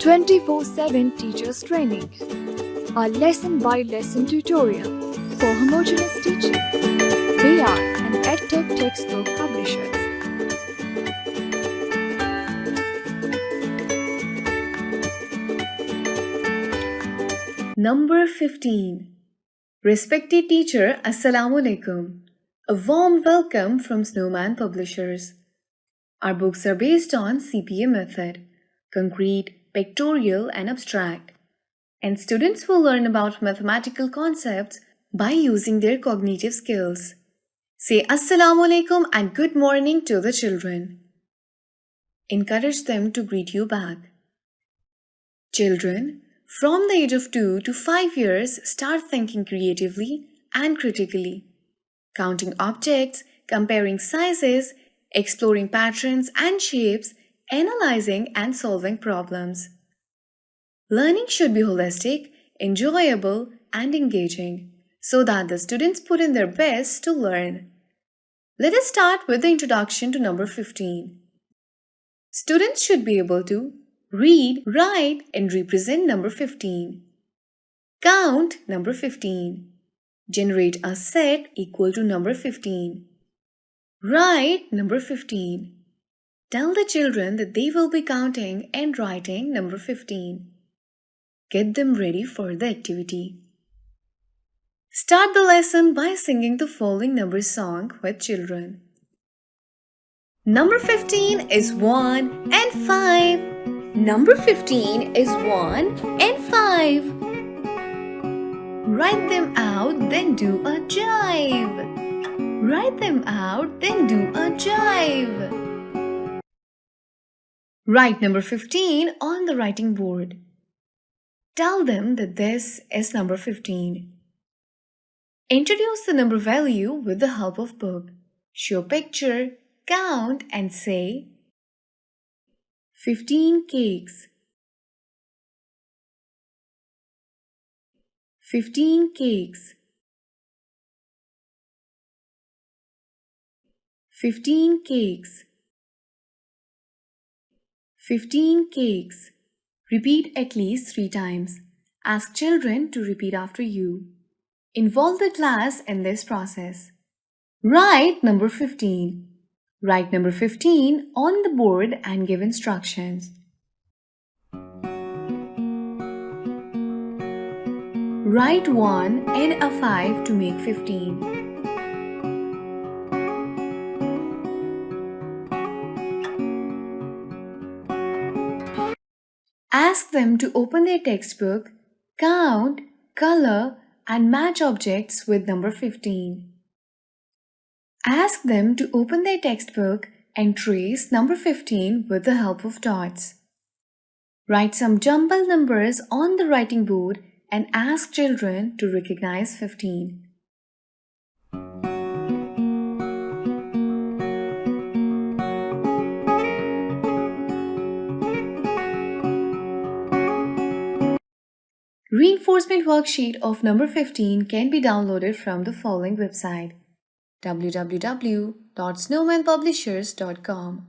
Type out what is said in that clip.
24/7 teachers training. Our lesson-by-lesson tutorial for homogeneous teaching. We are an EdTech textbook publishers. Number 15. Respected teacher, Assalamu Alaikum. A warm welcome from Snowman Publishers. Our books are based on CPA method, concrete, pictorial and abstract. And students will learn about mathematical concepts by using their cognitive skills. Say Assalamu Alaikum and good morning to the children. Encourage them to greet you back. Children, from the age of 2 to 5 years, start thinking creatively and critically, counting objects, comparing sizes, exploring patterns and shapes, analyzing and solving problems. Learning should be holistic, enjoyable, and engaging, so that the students put in their best to learn. Let us start with the introduction to number 15. Students should be able to read, write, and represent number 15. Count number 15. Generate a set equal to number 15. Write number 15. Tell the children that they will be counting and writing number 15. Get them ready for the activity. Start the lesson by singing the following number song with children. Number 15 is 1 and 5. Number 15 is 1 and 5. Write them out, then do a jive. Write them out, then do a jive. Write number 15 on the writing board. Tell them that this is number 15. Introduce the number value with the help of book. Show picture, count and say 15 cakes. 15 cakes. 15 cakes. 15 cakes. Repeat at least 3 times. Ask children to repeat after you. Involve the class in this process. Write number 15. Write number 15 on the board and give instructions. Write 1 and a 5 to make 15. Ask them to open their textbook, count, color, and match objects with number 15. Ask them to open their textbook and trace number 15 with the help of dots. Write some jumbled numbers on the writing board and ask children to recognize 15. Reinforcement worksheet of number 15 can be downloaded from the following website: www.snowmanpublishers.com.